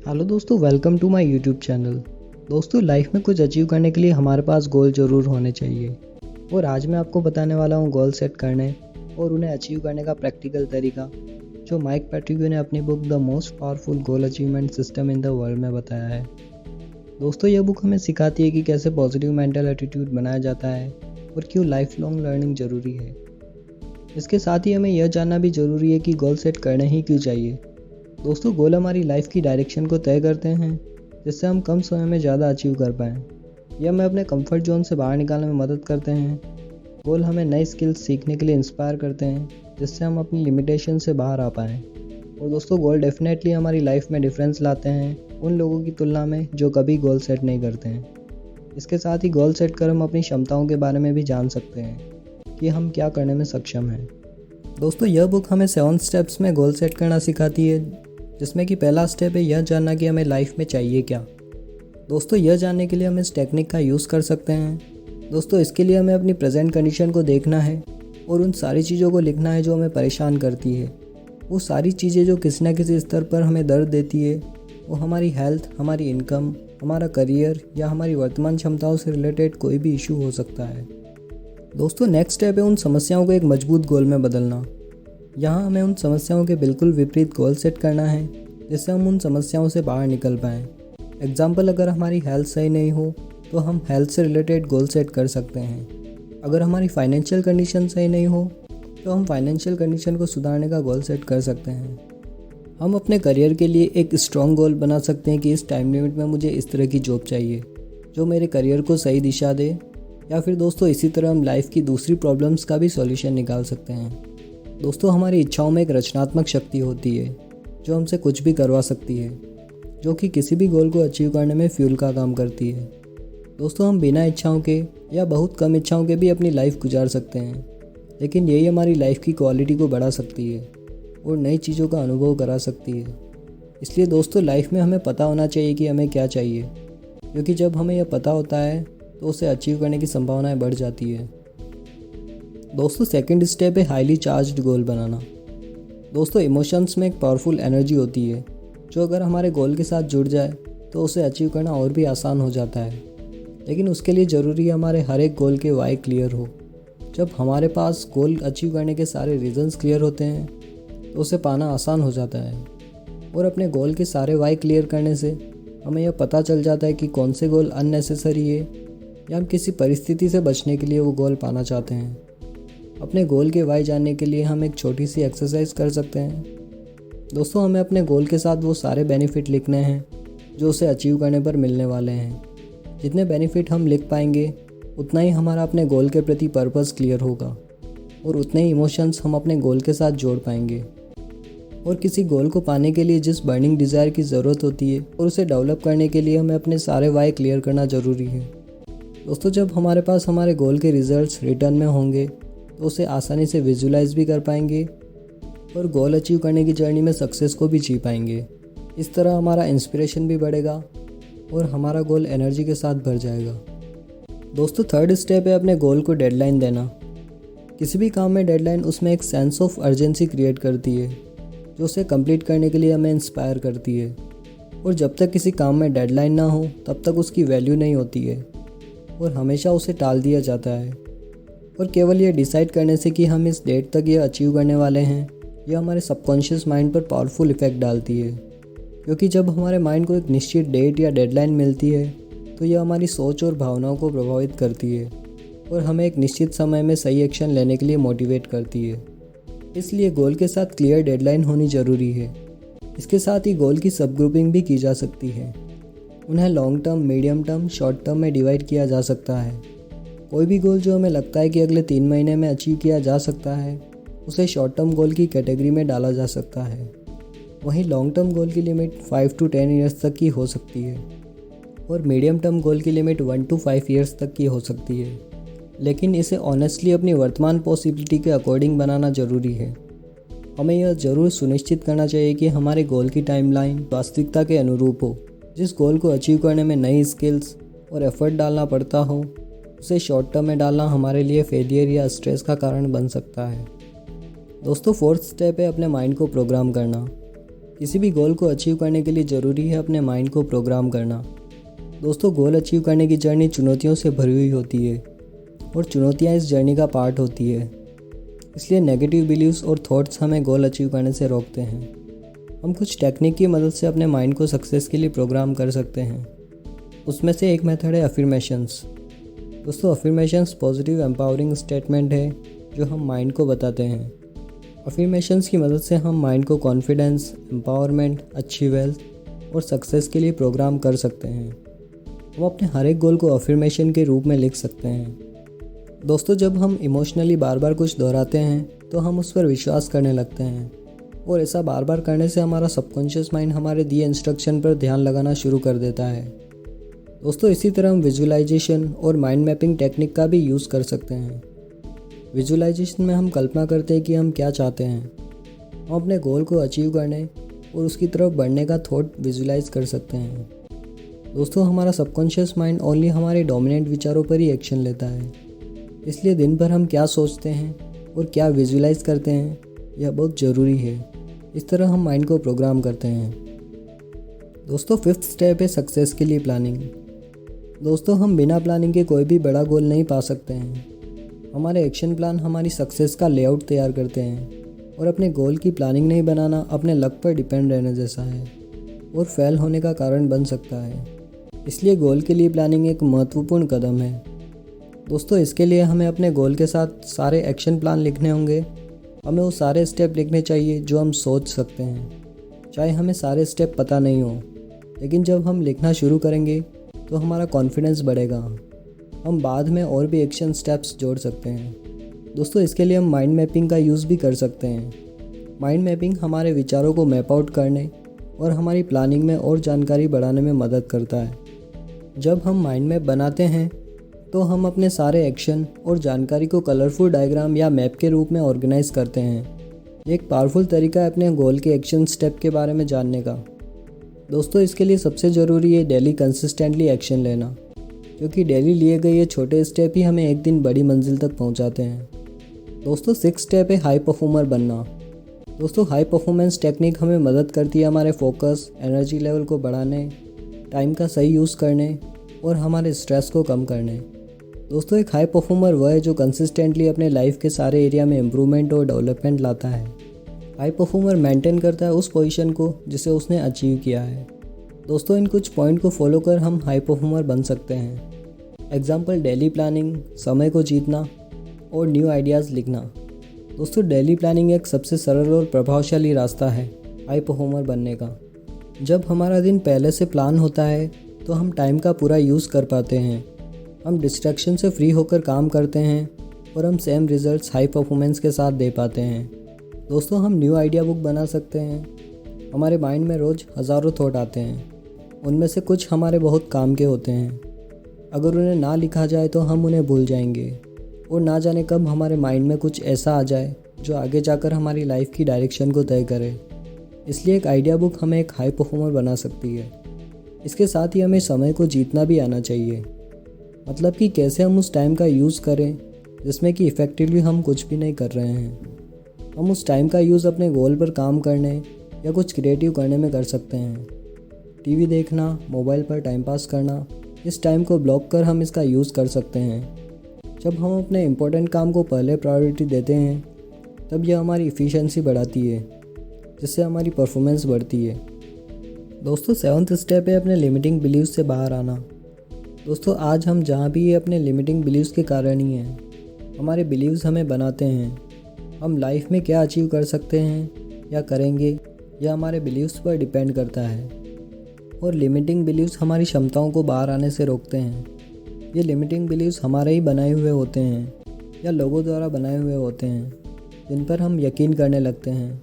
Hello दोस्तों, welcome to my YouTube channel. दोस्तों, life में कुछ अचीव करने के लिए हमारे पास गोल ज़रूर होने चाहिए और आज मैं आपको बताने वाला हूँ गोल सेट करने और उन्हें अचीव करने का प्रैक्टिकल तरीका, जो माइक पैट्रिग्यू ने अपनी book the most powerful goal achievement system in the world में बताया है। दोस्तों, यह बुक हमें सिखाती है कि कैसे पॉजिटिव मेंटल एटीट्यूड बनाया जाता है और क्यों लाइफ लॉन्ग लर्निंग ज़रूरी है। इसके साथ ही हमें यह जानना भी ज़रूरी है कि गोल सेट करने ही क्यों चाहिए। दोस्तों, गोल हमारी लाइफ की डायरेक्शन को तय करते हैं, जिससे हम कम समय में ज़्यादा अचीव कर पाएँ। यह हमें अपने कंफर्ट जोन से बाहर निकालने में मदद करते हैं। गोल हमें नई स्किल्स सीखने के लिए इंस्पायर करते हैं, जिससे हम अपनी लिमिटेशन से बाहर आ पाएँ। और दोस्तों, गोल डेफिनेटली हमारी लाइफ में डिफरेंस लाते हैं उन लोगों की तुलना में जो कभी गोल सेट नहीं करते हैं। इसके साथ ही गोल सेट कर हम अपनी क्षमताओं के बारे में भी जान सकते हैं कि हम क्या करने में सक्षम हैं। दोस्तों, यह बुक हमें 7 स्टेप्स में गोल सेट करना सिखाती है, जिसमें कि पहला स्टेप है यह जानना कि हमें लाइफ में चाहिए क्या। दोस्तों, यह जानने के लिए हम इस टेक्निक का यूज़ कर सकते हैं। दोस्तों, इसके लिए हमें अपनी प्रेजेंट कंडीशन को देखना है और उन सारी चीज़ों को लिखना है जो हमें परेशान करती है। वो सारी चीज़ें जो किसी न किसी स्तर पर हमें दर्द देती है, वो हमारी हेल्थ, हमारी इनकम, हमारा करियर या हमारी वर्तमान क्षमताओं से रिलेटेड कोई भी इशू हो सकता है। दोस्तों, नेक्स्ट स्टेप है उन समस्याओं को एक मजबूत गोल में बदलना। यहाँ हमें उन समस्याओं के बिल्कुल विपरीत गोल सेट करना है, जिससे हम उन समस्याओं से बाहर निकल पाएँ। एग्जाम्पल, अगर हमारी हेल्थ सही नहीं हो तो हम हेल्थ से रिलेटेड गोल सेट कर सकते हैं। अगर हमारी फाइनेंशियल कंडीशन सही नहीं हो तो हम फाइनेंशियल कंडीशन को सुधारने का गोल सेट कर सकते हैं। हम अपने करियर के लिए एक स्ट्रॉन्ग गोल बना सकते हैं कि इस टाइम लिमिट में मुझे इस तरह की जॉब चाहिए जो मेरे करियर को सही दिशा दे। या फिर दोस्तों, इसी तरह हम लाइफ की दूसरी प्रॉब्लम्स का भी सॉल्यूशन निकाल सकते हैं। दोस्तों, हमारी इच्छाओं में एक रचनात्मक शक्ति होती है जो हमसे कुछ भी करवा सकती है, जो कि किसी भी गोल को अचीव करने में फ्यूल का काम करती है। दोस्तों, हम बिना इच्छाओं के या बहुत कम इच्छाओं के भी अपनी लाइफ गुजार सकते हैं, लेकिन यही हमारी लाइफ की क्वालिटी को बढ़ा सकती है और नई चीज़ों का अनुभव करा सकती है। इसलिए दोस्तों, लाइफ में हमें पता होना चाहिए कि हमें क्या चाहिए, क्योंकि जब हमें यह पता होता है तो उसे अचीव करने की संभावनाएं बढ़ जाती है। दोस्तों, सेकंड स्टेप है हाईली चार्ज्ड गोल बनाना। दोस्तों, इमोशंस में एक पावरफुल एनर्जी होती है जो अगर हमारे गोल के साथ जुड़ जाए तो उसे अचीव करना और भी आसान हो जाता है। लेकिन उसके लिए ज़रूरी है हमारे हर एक गोल के वाई क्लियर हो। जब हमारे पास गोल अचीव करने के सारे रीजंस क्लियर होते हैं तो उसे पाना आसान हो जाता है। और अपने गोल के सारे वाई क्लियर करने से हमें यह पता चल जाता है कि कौन से गोल अननेसेसरी है या हम किसी परिस्थिति से बचने के लिए वो गोल पाना चाहते हैं। अपने गोल के वाई जानने के लिए हम एक छोटी सी एक्सरसाइज कर सकते हैं। दोस्तों, हमें अपने गोल के साथ वो सारे बेनिफिट लिखने हैं जो उसे अचीव करने पर मिलने वाले हैं। जितने बेनिफिट हम लिख पाएंगे उतना ही हमारा अपने गोल के प्रति पर्पस क्लियर होगा और उतने ही इमोशंस हम अपने गोल के साथ जोड़ पाएंगे। और किसी गोल को पाने के लिए जिस बर्निंग डिज़ायर की ज़रूरत होती है और उसे डेवलप करने के लिए हमें अपने सारे वाई क्लियर करना ज़रूरी है। दोस्तों, जब हमारे पास हमारे गोल के रिजल्ट्स रिटर्न में होंगे तो उसे आसानी से विजुलाइज भी कर पाएंगे और गोल अचीव करने की जर्नी में सक्सेस को भी जी पाएंगे। इस तरह हमारा इंस्पिरेशन भी बढ़ेगा और हमारा गोल एनर्जी के साथ भर जाएगा। दोस्तों, थर्ड स्टेप है अपने गोल को डेडलाइन देना। किसी भी काम में डेडलाइन उसमें एक सेंस ऑफ अर्जेंसी क्रिएट करती है जो उसे कंप्लीट करने के लिए हमें इंस्पायर करती है। और जब तक किसी काम में डेडलाइन ना हो तब तक उसकी वैल्यू नहीं होती है और हमेशा उसे टाल दिया जाता है। और केवल ये डिसाइड करने से कि हम इस डेट तक ये अचीव करने वाले हैं, यह हमारे सबकॉन्शियस माइंड पर पावरफुल इफेक्ट डालती है। क्योंकि जब हमारे माइंड को एक निश्चित डेट या डेडलाइन मिलती है तो यह हमारी सोच और भावनाओं को प्रभावित करती है और हमें एक निश्चित समय में सही एक्शन लेने के लिए मोटिवेट करती है। इसलिए गोल के साथ क्लियर डेडलाइन होनी ज़रूरी है। इसके साथ ही गोल की सब ग्रुपिंग भी की जा सकती है। उन्हें long term, medium term, short term में डिवाइड किया जा सकता है। कोई भी गोल जो हमें लगता है कि अगले 3 महीने में अचीव किया जा सकता है, उसे शॉर्ट टर्म गोल की कैटेगरी में डाला जा सकता है। वहीं लॉन्ग टर्म गोल की लिमिट 5 to 10 ईयर्स तक की हो सकती है और मीडियम टर्म गोल की लिमिट 1 to 5 ईयर्स तक की हो सकती है। लेकिन इसे ऑनेस्टली अपनी वर्तमान पॉसिबिलिटी के अकॉर्डिंग बनाना ज़रूरी है। हमें यह ज़रूर सुनिश्चित करना चाहिए कि हमारे गोल की टाइमलाइन वास्तविकता के अनुरूप हो। जिस गोल को अचीव करने में नई स्किल्स और एफर्ट डालना पड़ता हो, उसे शॉर्ट टर्म में डालना हमारे लिए फेलियर या स्ट्रेस का कारण बन सकता है। दोस्तों, फोर्थ स्टेप है अपने माइंड को प्रोग्राम करना। किसी भी गोल को अचीव करने के लिए ज़रूरी है अपने माइंड को प्रोग्राम करना। दोस्तों, गोल अचीव करने की जर्नी चुनौतियों से भरी हुई होती है और चुनौतियाँ इस जर्नी का पार्ट होती है। इसलिए नेगेटिव बिलीव्स और थॉट्स हमें गोल अचीव करने से रोकते हैं। हम कुछ टेक्निक की मदद से अपने माइंड को सक्सेस के लिए प्रोग्राम कर सकते हैं। उसमें से एक मेथड है अफर्मेशंस। दोस्तों, अफर्मेशंस पॉजिटिव एम्पावरिंग स्टेटमेंट है जो हम माइंड को बताते हैं। अफर्मेशंस की मदद से हम माइंड को कॉन्फिडेंस, एम्पावरमेंट, अच्छी वेल्थ और सक्सेस के लिए प्रोग्राम कर सकते हैं। हम अपने हर एक गोल को अफर्मेशन के रूप में लिख सकते हैं। दोस्तों, जब हम इमोशनली बार बार कुछ दोहराते हैं तो हम उस पर विश्वास करने लगते हैं और ऐसा बार बार करने से हमारा सबकॉन्शियस माइंड हमारे दिए इंस्ट्रक्शन पर ध्यान लगाना शुरू कर देता है। दोस्तों, इसी तरह हम विजुअलाइजेशन और माइंड मैपिंग टेक्निक का भी यूज़ कर सकते हैं। विजुअलाइजेशन में हम कल्पना करते हैं कि हम क्या चाहते हैं। हम अपने गोल को अचीव करने और उसकी तरफ बढ़ने का थॉट विजुअलाइज कर सकते हैं। दोस्तों, हमारा सबकॉन्शियस माइंड ओनली हमारे डोमिनेंट विचारों पर ही एक्शन लेता है। इसलिए दिन भर हम क्या सोचते हैं और क्या विजुअलाइज करते हैं, यह बहुत ज़रूरी है। इस तरह हम माइंड को प्रोग्राम करते हैं। दोस्तों, 5th स्टेप है सक्सेस के लिए प्लानिंग। दोस्तों, हम बिना प्लानिंग के कोई भी बड़ा गोल नहीं पा सकते हैं। हमारे एक्शन प्लान हमारी सक्सेस का लेआउट तैयार करते हैं और अपने गोल की प्लानिंग नहीं बनाना अपने लक पर डिपेंड रहने जैसा है और फेल होने का कारण बन सकता है। इसलिए गोल के लिए प्लानिंग एक महत्वपूर्ण कदम है। दोस्तों, इसके लिए हमें अपने गोल के साथ सारे एक्शन प्लान लिखने होंगे। हमें वो सारे स्टेप लिखने चाहिए जो हम सोच सकते हैं, चाहे हमें सारे स्टेप पता नहीं हो। लेकिन जब हम लिखना शुरू करेंगे तो हमारा कॉन्फिडेंस बढ़ेगा। हम बाद में और भी एक्शन स्टेप्स जोड़ सकते हैं। दोस्तों, इसके लिए हम माइंड मैपिंग का यूज़ भी कर सकते हैं। माइंड मैपिंग हमारे विचारों को मैप आउट करने और हमारी प्लानिंग में और जानकारी बढ़ाने में मदद करता है। जब हम माइंड मैप बनाते हैं तो हम अपने सारे एक्शन और जानकारी को कलरफुल डायग्राम या मैप के रूप में ऑर्गेनाइज करते हैं। ये एक पावरफुल तरीका है अपने गोल के एक्शन स्टेप के बारे में जानने का। दोस्तों, इसके लिए सबसे ज़रूरी है डेली कंसिस्टेंटली एक्शन लेना, क्योंकि डेली लिए गए ये छोटे स्टेप ही हमें एक दिन बड़ी मंजिल तक पहुंचाते हैं। दोस्तों, 6th स्टेप है हाई परफॉर्मर बनना। दोस्तों, हाई परफॉर्मेंस टेक्निक हमें मदद करती है हमारे फोकस, एनर्जी लेवल को बढ़ाने, टाइम का सही यूज़ करने और हमारे स्ट्रेस को कम करने। दोस्तों, एक हाई परफॉर्मर वह है जो कंसिस्टेंटली अपने लाइफ के सारे एरिया में इम्प्रूवमेंट और डेवलपमेंट लाता है। हाई परफॉर्मर मेंटेन करता है उस पोजीशन को जिसे उसने अचीव किया है। दोस्तों, इन कुछ पॉइंट को फॉलो कर हम हाई परफॉर्मर बन सकते हैं। एग्जाम्पल, डेली प्लानिंग, समय को जीतना और न्यू आइडियाज़ लिखना। दोस्तों, डेली प्लानिंग एक सबसे सरल और प्रभावशाली रास्ता है हाई परफॉर्मर बनने का। जब हमारा दिन पहले से प्लान होता है तो हम टाइम का पूरा यूज़ कर पाते हैं। हम डिस्ट्रैक्शन से फ्री होकर काम करते हैं और हम सेम रिजल्ट्स हाई परफॉर्मेंस के साथ दे पाते हैं। दोस्तों, हम न्यू आइडिया बुक बना सकते हैं। हमारे माइंड में रोज़ हज़ारों थॉट आते हैं। उनमें से कुछ हमारे बहुत काम के होते हैं। अगर उन्हें ना लिखा जाए तो हम उन्हें भूल जाएंगे और ना जाने कब हमारे माइंड में कुछ ऐसा आ जाए जो आगे जाकर हमारी लाइफ की डायरेक्शन को तय करे। इसलिए एक आइडिया बुक हमें एक हाई परफॉर्मर बना सकती है। इसके साथ ही हमें समय को जीतना भी आना चाहिए, मतलब कि कैसे हम उस टाइम का यूज़ करें जिसमें कि इफ़ेक्टिवली हम कुछ भी नहीं कर रहे हैं। हम उस टाइम का यूज़ अपने गोल पर काम करने या कुछ क्रिएटिव करने में कर सकते हैं। टीवी देखना, मोबाइल पर टाइम पास करना, इस टाइम को ब्लॉक कर हम इसका यूज़ कर सकते हैं। जब हम अपने इम्पोर्टेंट काम को पहले प्रायोरिटी देते हैं तब यह हमारी इफ़िशियंसी बढ़ाती है, जिससे हमारी परफॉर्मेंस बढ़ती है। दोस्तों, 7th स्टेप है अपने लिमिटिंग बिलीव्स से बाहर आना। दोस्तों, आज हम जहाँ भी अपने लिमिटिंग बिलीव्स के कारण ही हैं। हमारे बिलीव्स हमें बनाते हैं। हम लाइफ में क्या अचीव कर सकते हैं या करेंगे, यह हमारे बिलीव्स पर डिपेंड करता है। और लिमिटिंग बिलीव्स हमारी क्षमताओं को बाहर आने से रोकते हैं। ये लिमिटिंग बिलीव्स हमारे ही बनाए हुए होते हैं या लोगों द्वारा बनाए हुए होते हैं, जिन पर हम यकीन करने लगते हैं।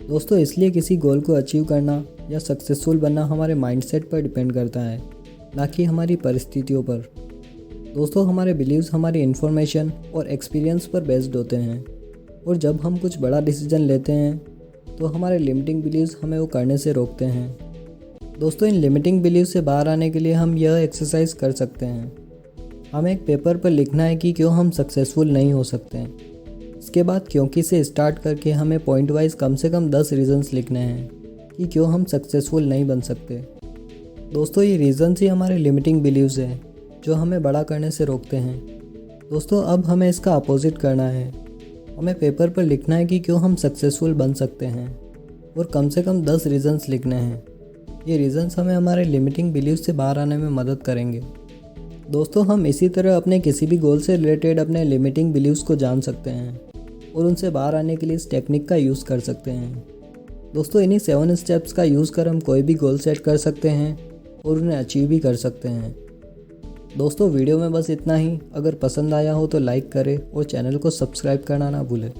दोस्तों, इसलिए किसी गोल को अचीव करना या सक्सेसफुल बनना हमारे माइंडसेट पर डिपेंड करता है, ना कि हमारी परिस्थितियों पर। दोस्तों, हमारे बिलीव्स हमारी इन्फॉर्मेशन और एक्सपीरियंस पर बेस्ड होते हैं, और जब हम कुछ बड़ा डिसीजन लेते हैं तो हमारे लिमिटिंग बिलीव्स हमें वो करने से रोकते हैं। दोस्तों, इन लिमिटिंग बिलीव से बाहर आने के लिए हम यह एक्सरसाइज कर सकते हैं। हमें एक पेपर पर लिखना है कि क्यों हम सक्सेसफुल नहीं हो सकते हैं। इसके बाद क्योंकि से स्टार्ट करके हमें पॉइंट वाइज कम से कम 10 रीजंस लिखने हैं। कि क्यों हम सक्सेसफुल नहीं बन सकते। दोस्तों, ये रीज़न्स ही हमारे लिमिटिंग बिलीव्स हैं जो हमें बड़ा करने से रोकते हैं। दोस्तों, अब हमें इसका अपोजिट करना है। हमें पेपर पर लिखना है कि क्यों हम सक्सेसफुल बन सकते हैं और कम से कम 10 रीज़न्स लिखने हैं। ये रीज़न्स हमें हमारे लिमिटिंग बिलीव्स से बाहर आने में मदद करेंगे। दोस्तों, हम इसी तरह अपने किसी भी गोल से रिलेटेड अपने लिमिटिंग बिलीव्स को जान सकते हैं और उनसे बाहर आने के लिए इस टेक्निक का यूज़ कर सकते हैं। दोस्तों, इन्हीं 7 स्टेप्स का यूज़ कर हम कोई भी गोल सेट कर सकते हैं और उन्हें अचीव भी कर सकते हैं। दोस्तों, वीडियो में बस इतना ही। अगर पसंद आया हो तो लाइक करें और चैनल को सब्सक्राइब करना ना भूलें।